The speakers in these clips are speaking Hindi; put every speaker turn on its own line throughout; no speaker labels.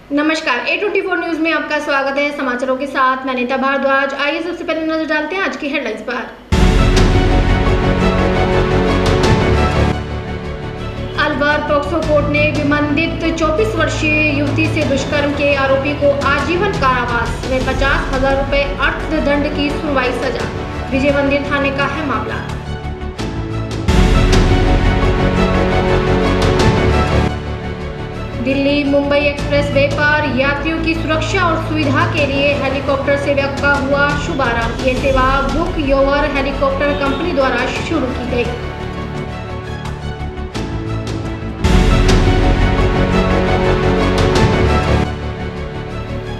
नमस्कार, A24 न्यूज में आपका स्वागत है। समाचारों के साथ मैं नीता भारद्वाज। आइए सबसे पहले नजर डालते हैं आज की हेडलाइंस पर। अलवर पोक्सो कोर्ट ने विवादित 24 वर्षीय युवती से दुष्कर्म के आरोपी को आजीवन कारावास में 50,000 रुपए अर्थदंड की सुनवाई सजा। विजय मंदिर थाने का है मामला। दिल्ली मुंबई एक्सप्रेस वे पर यात्रियों की सुरक्षा और सुविधा के लिए हेलीकॉप्टर सेवा का हुआ शुभारंभ। ये सेवा बुक योर हेलीकॉप्टर कंपनी द्वारा शुरू की गई।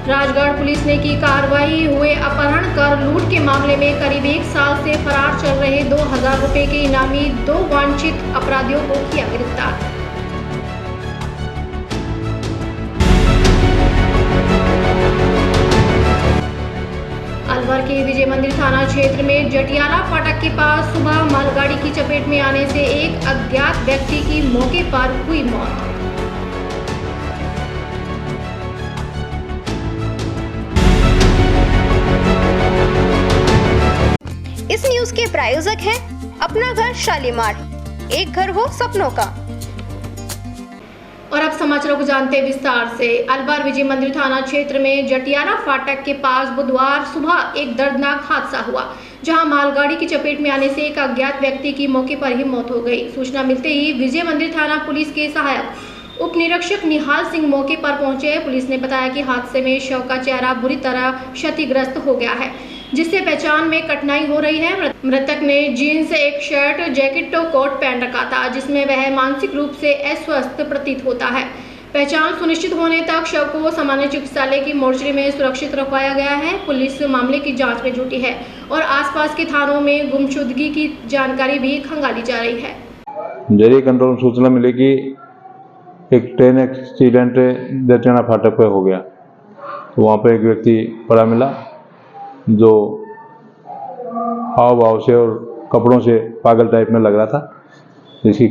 राजगढ़ पुलिस ने की कार्रवाई। हुए अपहरण कर लूट के मामले में करीब 1 साल से फरार चल रहे 2,000 रुपए के इनामी 2 वांछित अपराधियों को किया गिरफ्तार। अलवर के विजय मंदिर थाना क्षेत्र में जटियाला फाटक के पास सुबह मालगाड़ी की चपेट में आने से एक अज्ञात व्यक्ति की मौके पर हुई मौत।
इस न्यूज के प्रायोजक हैं अपना घर शालीमार, एक घर हो सपनों का।
और अब समाचारों को जानते हैं विस्तार से। अलवर विजय मंदिर थाना क्षेत्र में जटियाला फाटक के पास बुधवार सुबह एक दर्दनाक हादसा हुआ, जहां मालगाड़ी की चपेट में आने से एक अज्ञात व्यक्ति की मौके पर ही मौत हो गई। सूचना मिलते ही विजय मंदिर थाना पुलिस के सहायक उप निरीक्षक निहाल सिंह मौके पर पहुंचे। पुलिस ने बताया कि हादसे में शव का चेहरा बुरी तरह क्षतिग्रस्त हो गया है, जिससे पहचान में कठिनाई हो रही है। मृतक ने जीन्स, एक शर्ट, जैकेट और कोट पहन रखा था, जिसमें वह मानसिक रूप से अस्वस्थ प्रतीत होता है। पहचान सुनिश्चित होने तक शव को सामान्य चिकित्सालय की मोर्चरी में सुरक्षित रखवाया गया है। पुलिस मामले की जांच में जुटी है और आसपास के थानों में गुमशुदगी की जानकारी भी खंगाली जा रही है।
जरिए कंट्रोल सूचना मिली कि एक ट्रेन एक्सीडेंट जटियाला फाटक पर हो गया, तो वहाँ पर एक व्यक्ति पड़ा मिला जो हाव भाव से और कपड़ों से पागल टाइप में लग रहा था, जिसकी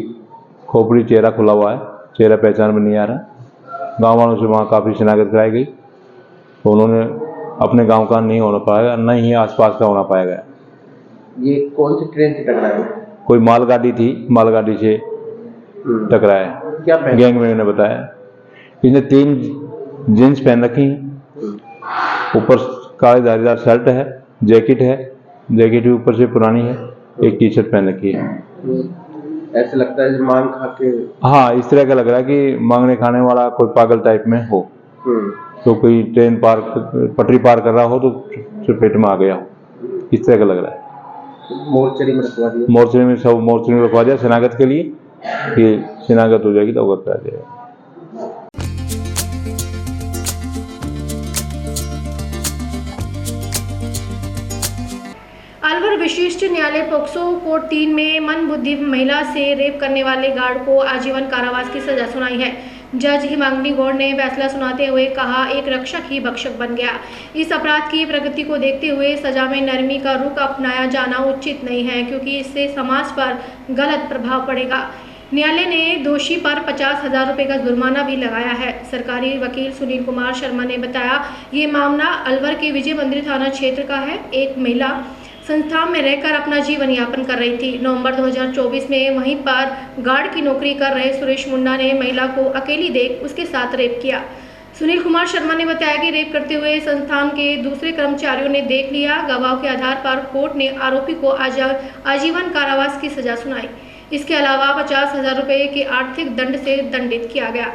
खोपड़ी चेहरा खुला हुआ है, चेहरा पहचान में नहीं आ रहा। गांव वालों से वहाँ काफ़ी शिनाख्त कराई गई, तो उन्होंने अपने गांव का नहीं होना पाएगा, न ही आसपास का होना पाएगा।
ये कौन सी ट्रेन से टकराया?
कोई मालगाड़ी थी, मालगाड़ी से टकराया।
क्या
गैंग में ने बताया इसने 3 जीन्स पहन रखी हैं, ऊपर काले धारीदार शर्ट है, जैकेट है, जैकेट भी ऊपर से पुरानी है, एक टी शर्ट पहन रखी है।
ऐसे लगता है मांग खा के।
हाँ, इस तरह का लग रहा है कि मांगने खाने वाला कोई पागल टाइप में हो, तो कोई ट्रेन पटरी पार कर रहा हो तो चपेट में आ गया हो, इस तरह का लग रहा है।
मोर्चरी में रखवा दिया।
मोर्चरी में सब मोर्चरी में रखवा दिया शिनाख्त के लिए। ये शिनाख्त हो जाएगी तो अवगत करा जाएगा।
अलवर विशिष्ट न्यायालय पोक्सो कोर्ट 3 में मंदबुद्धि महिला से रेप करने वाले गार्ड को आजीवन कारावास की सजा सुनाई है। जज हिमांगिनी गौड़ ने फैसला सुनाते हुए कहा, एक रक्षक ही भक्षक बन गया। इस अपराध की प्रगति को देखते हुए सजा में नरमी का रुख अपनाया जाना उचित नहीं है, क्योंकि इससे समाज पर गलत प्रभाव पड़ेगा। न्यायालय ने दोषी पर 50,000 रुपए का जुर्माना भी लगाया है। सरकारी वकील सुनील कुमार शर्मा ने बताया, ये मामला अलवर के विजय मंदिर थाना क्षेत्र का है। एक महिला संस्थान में रहकर अपना जीवन यापन कर रही थी। नवंबर 2024 में वहीं पर गार्ड की नौकरी कर रहे सुरेश मुंडा ने महिला को अकेली देख उसके साथ रेप किया। सुनील कुमार शर्मा ने बताया कि रेप करते हुए संस्थान के दूसरे कर्मचारियों ने देख लिया। गवाह के आधार पर कोर्ट ने आरोपी को आजीवन कारावास की सजा सुनाई। इसके अलावा 50,000 रुपए के आर्थिक दंड से दंडित किया गया।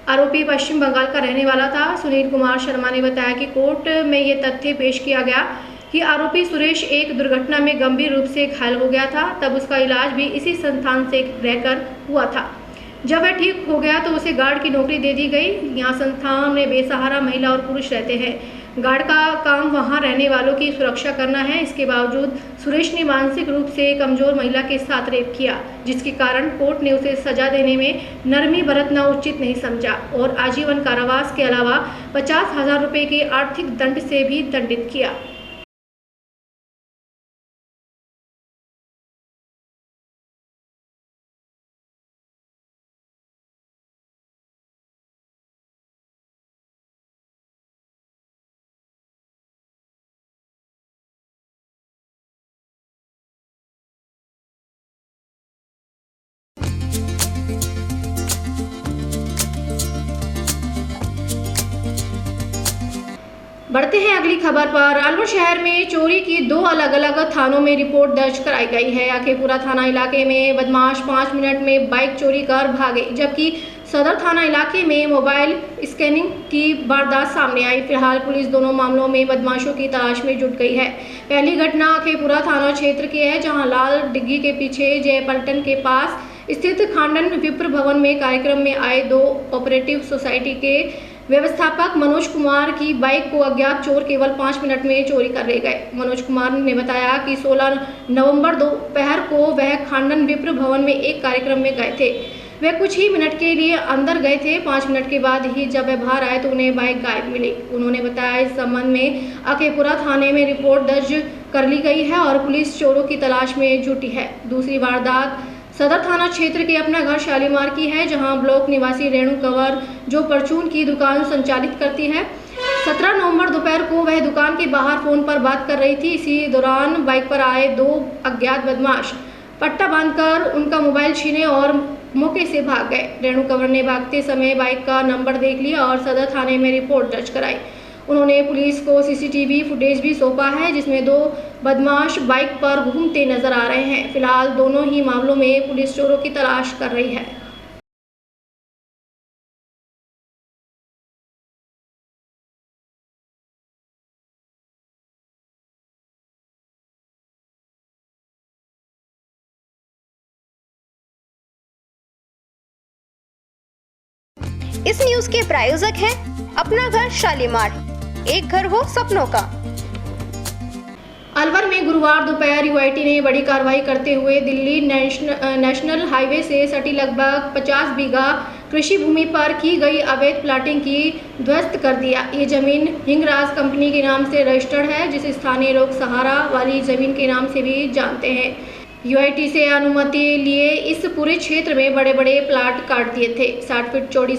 आरोपी पश्चिम बंगाल का रहने वाला था। सुनील कुमार शर्मा ने बताया कि कोर्ट में ये तथ्य पेश किया गया कि आरोपी सुरेश एक दुर्घटना में गंभीर रूप से घायल हो गया था। तब उसका इलाज भी इसी संस्थान से रहकर हुआ था। जब वह ठीक हो गया तो उसे गार्ड की नौकरी दे दी गई। यहाँ संस्थान में बेसहारा महिला और पुरुष रहते हैं। गार्ड का काम वहाँ रहने वालों की सुरक्षा करना है। इसके बावजूद सुरेश ने मानसिक रूप से कमजोर महिला के साथ रेप किया, जिसके कारण कोर्ट ने उसे सजा देने में नरमी बरतना उचित नहीं समझा और आजीवन कारावास के अलावा 50,000 रुपए के आर्थिक दंड से भी दंडित किया। बढ़ते हैं अगली खबर पर। अलवर शहर में चोरी की 2 अलग-अलग थानों में रिपोर्ट दर्ज कराई गई है। आखेपुरा थाना इलाके में बदमाश 5 मिनट में बाइक चोरी कर भागे, जबकि सदर थाना इलाके में मोबाइल स्कैनिंग की वारदात सामने आई। फिलहाल पुलिस दोनों मामलों में बदमाशों की तलाश में जुट गई है। पहली घटना आखेपुरा थाना क्षेत्र की है, जहां लाल डिग्गी के पीछे जयपलटन के पास स्थित खांडन विप्र भवन में कार्यक्रम में आए 2 ऑपरेटिव सोसाइटी के व्यवस्थापक मनोज कुमार की बाइक को अज्ञात चोर केवल 5 मिनट में चोरी कर ले गए। मनोज कुमार ने बताया कि 16 नवंबर दोपहर को वह खांडन विप्र भवन में एक कार्यक्रम में गए थे। वे कुछ ही मिनट के लिए अंदर गए थे। 5 मिनट के बाद ही जब वे बाहर आए तो उन्हें बाइक गायब मिली। उन्होंने बताया इस संबंध में आखेपुरा थाने में रिपोर्ट दर्ज कर ली गई है और पुलिस चोरों की तलाश में जुटी है। दूसरी वारदात सदर थाना क्षेत्र के अपना घर शालीमार की है, जहां ब्लॉक निवासी रेणु कंवर जो परचून की दुकान संचालित करती है, 17 नवंबर दोपहर को वह दुकान के बाहर फोन पर बात कर रही थी। इसी दौरान बाइक पर आए 2 अज्ञात बदमाश पट्टा बांधकर उनका मोबाइल छीने और मौके से भाग गए। रेणु कंवर ने भागते समय बाइक का नंबर देख लिया और सदर थाने में रिपोर्ट दर्ज कराई। उन्होंने पुलिस को सीसीटीवी फुटेज भी सौंपा है, जिसमें 2 बदमाश बाइक पर घूमते नजर आ रहे हैं। फिलहाल दोनों ही मामलों में पुलिस चोरों की तलाश कर रही है।
इस न्यूज के प्रायोजक हैं अपना घर शालीमार, एक घर हो सपनों का।
अलवर में गुरुवार दोपहर यूआईटी ने बड़ी कार्रवाई करते हुए दिल्ली नेशनल हाईवे से सटी लगभग 50 बीघा कृषि भूमि पर की गई अवैध प्लाटिंग की ध्वस्त कर दिया। ये जमीन हिंगराज कंपनी के नाम से रजिस्टर्ड है, जिसे स्थानीय लोग सहारा वाली जमीन के नाम से भी जानते हैं। यूआईटी से अनुमति लिए इस पूरे क्षेत्र में बड़े बड़े प्लाट काट दिए थे। 60 फीट चौड़ी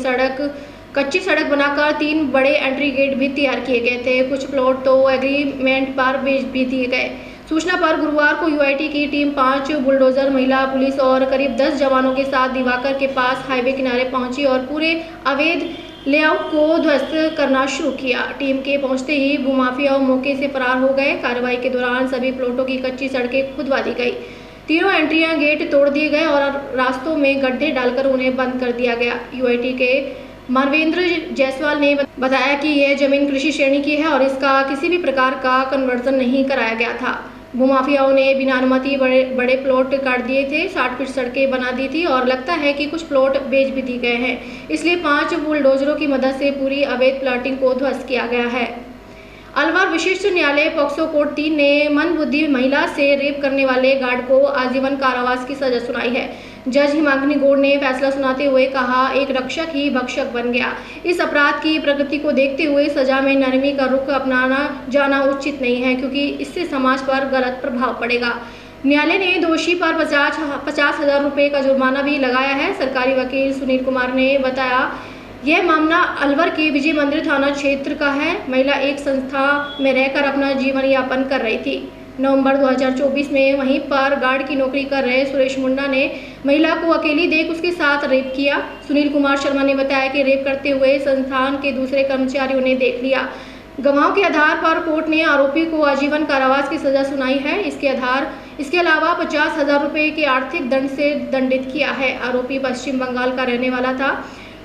कच्ची सड़क बनाकर 3 बड़े एंट्री गेट भी तैयार किए गए थे। कुछ प्लॉट तो एग्रीमेंट पर बेच भी दिए गए। सूचना पर गुरुवार को यूआईटी की टीम 5 बुलडोजर, महिला पुलिस और करीब 10 जवानों के साथ दिवाकर के पास हाईवे किनारे पहुंची और पूरे अवैध लेआउट को ध्वस्त करना शुरू किया। टीम के पहुंचते ही भूमाफिया मौके से फरार हो गए। कार्रवाई के दौरान सभी प्लॉटों की कच्ची सड़कें खुदवा दी गई। तीनों एंट्रियां गेट तोड़ दिए गए और रास्तों में गड्ढे डालकर उन्हें बंद कर दिया गया। यूआईटी के मानवेंद्र जायसवाल ने बताया कि यह जमीन कृषि श्रेणी की है और इसका किसी भी प्रकार का कन्वर्जन नहीं कराया गया था। भूमाफियाओं ने बिना अनुमति बड़े प्लॉट काट दिए थे, 60 फीट सड़कें बना दी थी और लगता है कि कुछ प्लॉट बेच भी दिए गए हैं। इसलिए 5 बुलडोजरों की मदद से पूरी अवैध प्लाटिंग को ध्वस्त किया गया है। अलवर विशिष्ट न्यायालय पॉक्सो कोर्ट 3 ने मंदबुद्धि महिला से रेप करने वाले गार्ड को आजीवन कारावास की सजा सुनाई है। जज हिमांगिनी गौड़ ने फैसला सुनाते हुए कहा, एक रक्षक ही भक्षक बन गया। इस अपराध की प्रकृति को देखते हुए सजा में नरमी का रुख अपनाना जाना उचित नहीं है, क्योंकि इससे समाज पर गलत प्रभाव पड़ेगा। न्यायालय ने दोषी पर 50,000 रुपये का जुर्माना भी लगाया है। सरकारी वकील सुनील कुमार ने बताया, यह मामला अलवर के विजय मंदिर थाना क्षेत्र का है। महिला एक संस्था में रहकर अपना जीवन यापन कर रही थी। नवंबर 2024 में वहीं पर गार्ड की नौकरी कर रहे सुरेश मुंडा ने महिला को अकेली देख उसके साथ रेप किया। सुनील कुमार शर्मा ने बताया कि रेप करते हुए संस्थान के दूसरे कर्मचारियों ने देख लिया। गवाहों के आधार पर कोर्ट ने आरोपी को आजीवन कारावास की सजा सुनाई है। इसके अलावा 50,000 रुपये के आर्थिक दंड से दंडित किया है। आरोपी पश्चिम बंगाल का रहने वाला था।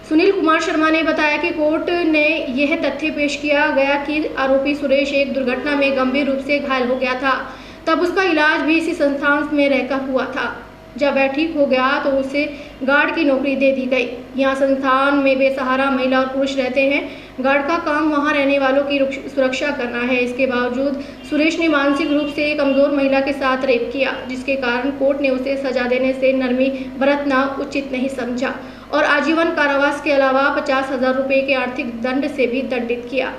सुनील कुमार शर्मा ने बताया कि कोर्ट ने यह तथ्य पेश किया गया कि आरोपी सुरेश एक दुर्घटना में गंभीर रूप से घायल हो गया था, तब उसका इलाज भी इसी संस्थान में रहकर हुआ था। जब वह ठीक हो गया तो उसे गार्ड की नौकरी दे दी गई। यहाँ संस्थान में बेसहारा महिला और पुरुष रहते हैं। गार्ड का काम वहाँ रहने वालों की सुरक्षा करना है। इसके बावजूद सुरेश ने मानसिक रूप से कमजोर महिला के साथ रेप किया, जिसके कारण कोर्ट ने उसे सजा देने से नरमी बरतना उचित नहीं समझा और आजीवन कारावास के अलावा 50,000 रुपये के आर्थिक दंड से भी दंडित किया।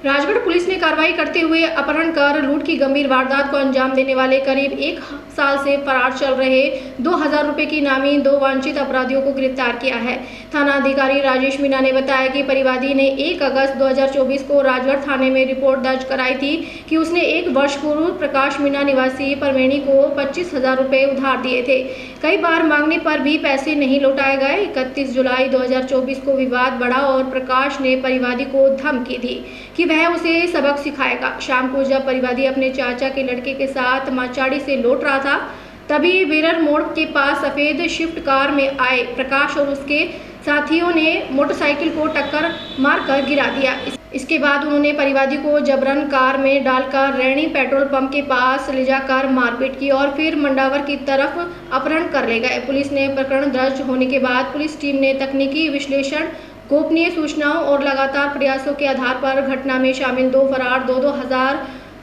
राजगढ़ पुलिस ने कार्रवाई करते हुए अपहरण कर लूट की गंभीर वारदात को अंजाम देने वाले करीब 1 साल से फरार चल रहे 2000 रुपए की इनामी 2 वांछित अपराधियों को गिरफ्तार किया है। थाना अधिकारी राजेश मीणा ने बताया कि परिवादी ने 1 अगस्त 2024 को राजगढ़ थाने में रिपोर्ट दर्ज कराई थी कि उसने 1 वर्ष पूर्व प्रकाश मीणा निवासी परवेणी को 25,000 रुपए उधार दिए थे। कई बार मांगने पर भी पैसे नहीं लौटाए गए। 31 जुलाई 2024 को विवाद बढ़ा और प्रकाश ने परिवादी को धमकी दी कि वह उसे सबक सिखाएगा। शाम को जब परिवादी अपने चाचा के लड़के के साथ माचाड़ी से लौट रहा था, तभी बेरर मोड़ के पास सफेद स्विफ्ट कार में आए प्रकाश और उसके साथियों ने मोटरसाइकिल को टक्कर मारकर गिरा दिया। इसके बाद उन्होंने परिवादी को जबरन कार में डालकर रैणी पेट्रोल पंप के पास ले जाकर मारपीट की और फिर मंडावर की तरफ अपहरण कर ले गए। पुलिस ने प्रकरण दर्ज होने के बाद पुलिस टीम ने तकनीकी विश्लेषण, गोपनीय सूचनाओं और लगातार प्रयासों के आधार पर घटना में शामिल 2 फरार 2,000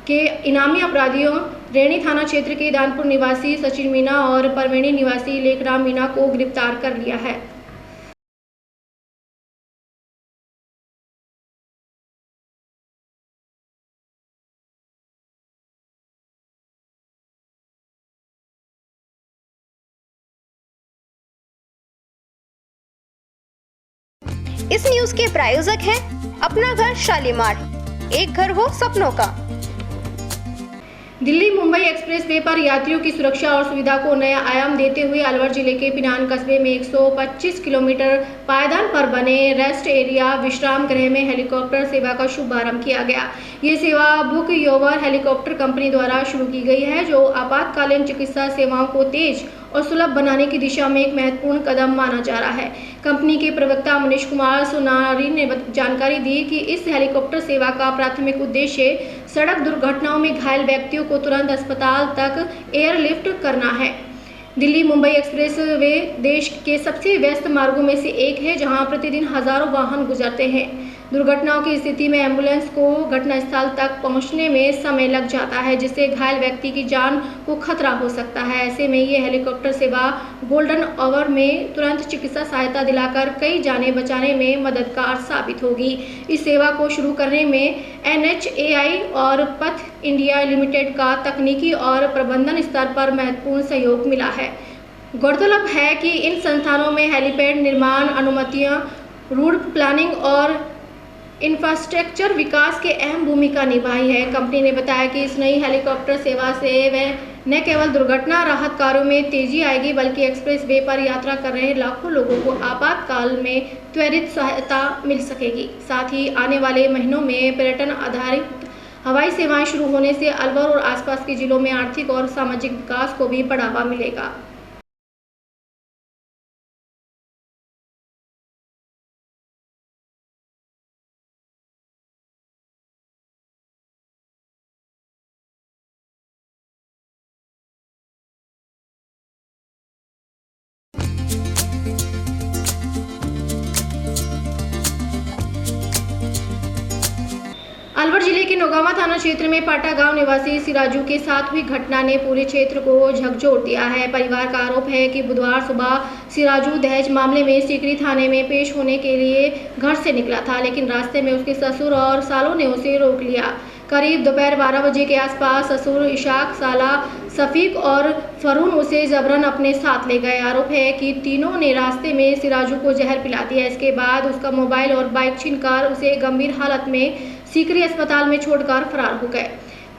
के इनामी अपराधियों रैणी थाना क्षेत्र के दानपुर निवासी सचिन मीणा और परवेणी निवासी लेखराम मीणा को गिरफ्तार कर लिया है।
इस न्यूज के प्रायोजक हैं अपना घर शालीमार, एक घर हो सपनों का।
दिल्ली मुंबई एक्सप्रेस वे पर यात्रियों की सुरक्षा और सुविधा को नया आयाम देते हुए अलवर जिले के पिनान कस्बे में 125 किलोमीटर पायदान पर बने रेस्ट एरिया विश्राम गृह में हेलीकॉप्टर सेवा का शुभारंभ किया गया। ये सेवा बुक योवर हेलीकॉप्टर कंपनी द्वारा शुरू की गई है, जो आपातकालीन चिकित्सा सेवाओं को तेज और सुलभ बनाने की दिशा में एक महत्वपूर्ण कदम माना जा रहा है। कंपनी के प्रवक्ता मनीष कुमार सोनारी ने जानकारी दी कि इस हेलीकॉप्टर सेवा का प्राथमिक उद्देश्य सड़क दुर्घटनाओं में घायल व्यक्तियों को तुरंत अस्पताल तक एयरलिफ्ट करना है। दिल्ली मुंबई एक्सप्रेस वे देश के सबसे व्यस्त मार्गों में से एक है, जहां प्रतिदिन हजारों वाहन गुजरते हैं। दुर्घटनाओं की स्थिति में एम्बुलेंस को घटनास्थल तक पहुंचने में समय लग जाता है, जिससे घायल व्यक्ति की जान को खतरा हो सकता है। ऐसे में ये हेलीकॉप्टर सेवा गोल्डन आवर में तुरंत चिकित्सा सहायता दिलाकर कई जानें बचाने में मददगार साबित होगी। इस सेवा को शुरू करने में NHAI और पथ इंडिया लिमिटेड का तकनीकी और प्रबंधन स्तर पर महत्वपूर्ण सहयोग मिला है। गौरतलब है कि इन संस्थानों में हेलीपैड निर्माण, अनुमतियां, रूट प्लानिंग और इंफ्रास्ट्रक्चर विकास के अहम भूमिका निभाई है। कंपनी ने बताया कि इस नई हेलीकॉप्टर सेवा से वह न केवल दुर्घटना राहत कार्यों में तेजी आएगी, बल्कि एक्सप्रेस वे पर यात्रा कर रहे लाखों लोगों को आपातकाल में त्वरित सहायता मिल सकेगी। साथ ही आने वाले महीनों में पर्यटन आधारित हवाई सेवाएं शुरू होने से अलवर और आसपास के जिलों में आर्थिक और सामाजिक विकास को भी बढ़ावा मिलेगा। अलवर जिले के नौगावा थाना क्षेत्र में पाटा गांव निवासी सिराजू के साथ हुई घटना ने पूरे क्षेत्र को झकझोर दिया है। परिवार का आरोप है कि बुधवार सुबह सिराजू दहेज मामले में सीकरी थाने में पेश होने के लिए घर से निकला था, लेकिन रास्ते में उसके ससुर और सालों ने उसे रोक लिया। करीब दोपहर 12 बजे के आसपास ससुर इशाक, साला सफीक और फरून उसे जबरन अपने साथ ले गए। आरोप है कि तीनों ने रास्ते में सिराजू को जहर पिला दिया। इसके बाद उसका मोबाइल और बाइक छीनकर उसे गंभीर हालत में सीकरी अस्पताल में छोड़कर फरार हो गए।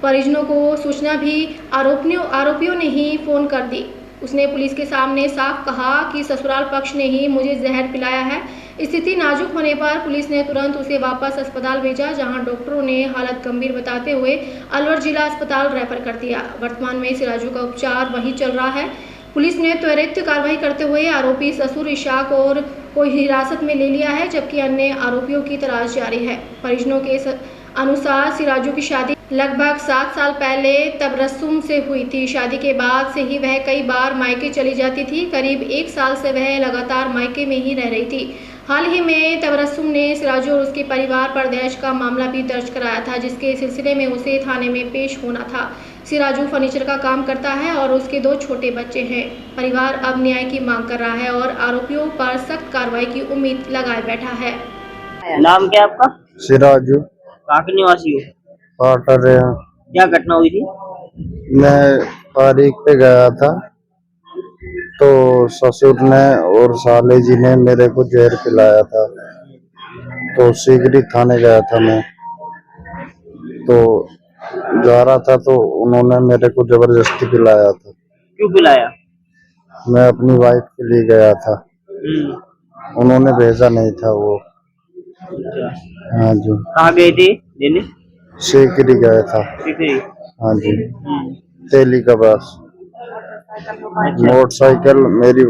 परिजनों को सूचना भी आरोपियों ने ही फोन कर दी। उसने पुलिस के सामने साफ कहा कि ससुराल पक्ष ने ही मुझे जहर पिलाया है। स्थिति नाजुक होने पर पुलिस ने तुरंत उसे वापस अस्पताल भेजा, जहां डॉक्टरों ने हालत गंभीर बताते हुए अलवर जिला अस्पताल रेफर कर दिया। वर्तमान में सिराजू का उपचार वहीं चल रहा है। पुलिस ने त्वरित कार्रवाई करते हुए आरोपी ससुर इशाक और को हिरासत में ले लिया है, जबकि अन्य आरोपियों की तलाश जारी है। परिजनों के अनुसार सिराजू की शादी लगभग 7 साल पहले तबरस्सुम से हुई थी। शादी के बाद से ही वह कई बार मायके चली जाती थी। करीब 1 साल से वह लगातार मायके में ही रह रही थी। हाल ही में तबरस्सुम ने सिराजू और उसके परिवार पर दहेज का मामला भी दर्ज कराया था, जिसके सिलसिले में उसे थाने में पेश होना था। सिराजू फर्नीचर का काम करता है और उसके 2 छोटे बच्चे हैं। परिवार अब न्याय की मांग कर रहा है और आरोपियों पर सख्त कार्रवाई की उम्मीद लगाए बैठा है।
नाम क्या आपका?
सिराजू।
कहाँ के निवासी हो?
क्वार्टर है।
क्या घटना हुई थी?
मैं तारीख पे गया था तो ससुर ने और साले जी ने मेरे को जहर पिलाया था, तो सीगरी थाने गया था मैं, तो जा रहा था तो उन्होंने मेरे को जबरदस्ती पिलाया था।
क्यों पिलाया?
मैं अपनी वाइफ के लिए गया था, उन्होंने भेजा नहीं था वो।
अच्छा।
हाँ जी।
कहाँ गए थे लेने?
सीगरी गया था।
सीकरी।
हाँ जी। तेली का बस। मोटरसाइकिल मेरी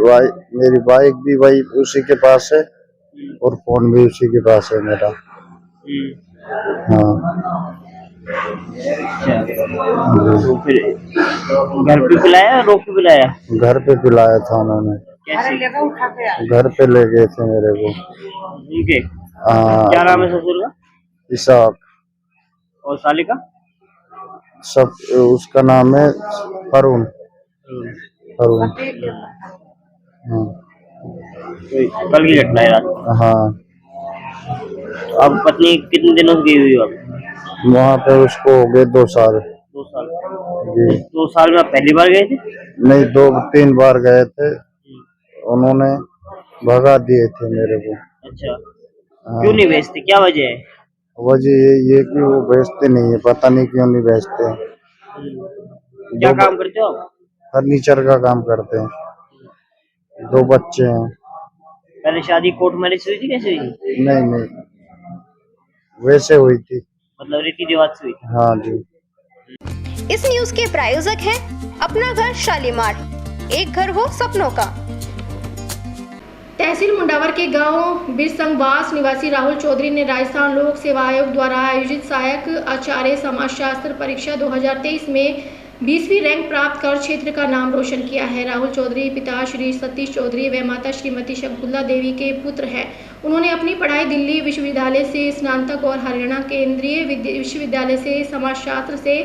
बाइक भी वही उसी के पास है और फोन भी उसी के पास है मेरा। हाँ।
अच्छा। तो फिर घर पे पिलाया, रोक पे पिलाया?
घर पे पिलाया था उन्होंने।
कैसे?
घर पे ले गए थे मेरे को।
उनके?
हाँ।
क्या नाम है ससुर का?
इसाक।
और साले का?
सब उसका नाम है फरून। फरून। हाँ।
कल की घटना है रात को?
हाँ।
अब पत्नी कितने दिनों से गई हुई हो?
वहाँ पे उसको हो गए 2 साल।
2 साल?
जी।
2 साल में आप पहली बार गए थे?
नहीं, 2-3 बार गए थे, उन्होंने भगा दिए थे मेरे को।
अच्छा।
हाँ।
क्यों नहीं बेचते, क्या वजह है?
वजह ये कि वो बेचते नहीं है, पता नहीं क्यों नहीं बेचते।
क्या काम करते हो आप?
फर्नीचर का काम करते हैं, 2 बच्चे हैं।
पहले शादी कोर्ट मैरिज हुई थी, कैसे हुई?
नहीं, वैसे हुई थी।
मतलब रीति रिवाज से हुई थी?
हाँ जी।
इस न्यूज के प्रायोजक हैं अपना घर शालीमार, एक घर हो सपनों का।
तहसील मुंडावर के गांव बिरसंगवास निवासी राहुल चौधरी ने राजस्थान लोक सेवा आयोग द्वारा आयोजित सहायक आचार्य समाजशास्त्र परीक्षा 2023 में 20वीं रैंक प्राप्त कर क्षेत्र का नाम रोशन किया है। राहुल चौधरी पिता श्री सतीश चौधरी व माता श्रीमती शकुंतला देवी के पुत्र हैं। उन्होंने अपनी पढ़ाई दिल्ली विश्वविद्यालय से स्नातक और हरियाणा केंद्रीय विश्वविद्यालय से समाजशास्त्र से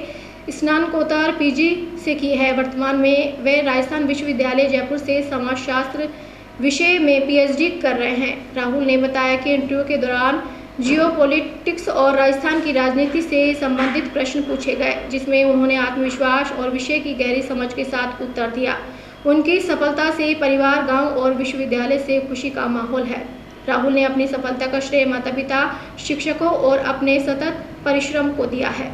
स्नातकोत्तर पीजी से की है। वर्तमान में वे राजस्थान विश्वविद्यालय जयपुर से समाजशास्त्र विषय में पीएचडी कर रहे हैं। राहुल ने बताया कि इंटरव्यू के दौरान जियोपॉलिटिक्स और राजस्थान की राजनीति से संबंधित प्रश्न पूछे गए, जिसमें उन्होंने आत्मविश्वास और विषय की गहरी समझ के साथ उत्तर दिया। उनकी सफलता से परिवार, गांव और विश्वविद्यालय से खुशी का माहौल है। राहुल ने अपनी सफलता का श्रेय माता पिता, शिक्षकों और अपने सतत परिश्रम को दिया है।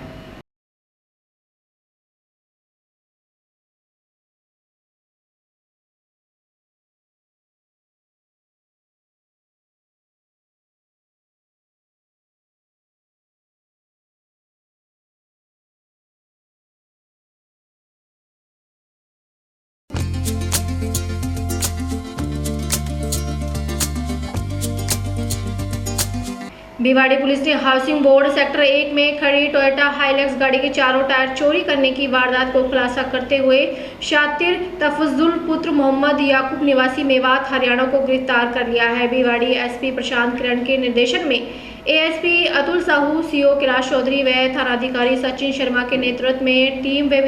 भिवाड़ी पुलिस ने हाउसिंग बोर्ड सेक्टर 1 में खड़ी टोयोटा हाइलक्स गाड़ी के चारों टायर चोरी करने की वारदात को खुलासा करते हुए शातिर तफजुल पुत्र मोहम्मद याकूब निवासी मेवात हरियाणा को गिरफ्तार कर लिया है। भिवाड़ी एसपी प्रशांत किरण के निर्देशन में एएसपी अतुल साहू, सीओ कैलाश चौधरी व थानाधिकारी सचिन शर्मा के नेतृत्व में टीम व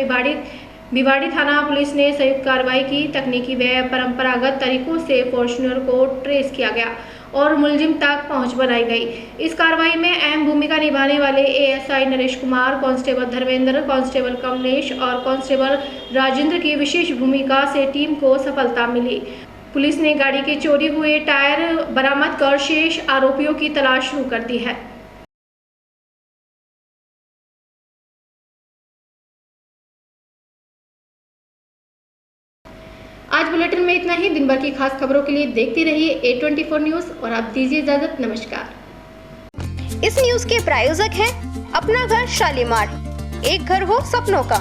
भिवाड़ी थाना पुलिस ने संयुक्त कार्रवाई की। तकनीकी व परंपरागत तरीकों से फॉर्च्यूनर को ट्रेस किया गया और मुलजिम तक पहुंच बनाई गई। इस कार्रवाई में अहम भूमिका निभाने वाले ASI Naresh Kumar, constable Dharmendra, constable Kamlesh और कांस्टेबल राजेंद्र की विशेष भूमिका से टीम को सफलता मिली। पुलिस ने गाड़ी के चोरी हुए टायर बरामद कर शेष आरोपियों की तलाश शुरू कर दी है। आज बुलेटिन में इतना ही। दिन भर की खास खबरों के लिए देखते रहिए A24 न्यूज और आप दीजिए इजाजत। नमस्कार।
इस न्यूज के प्रायोजक हैं अपना घर शालीमार, एक घर हो सपनों का।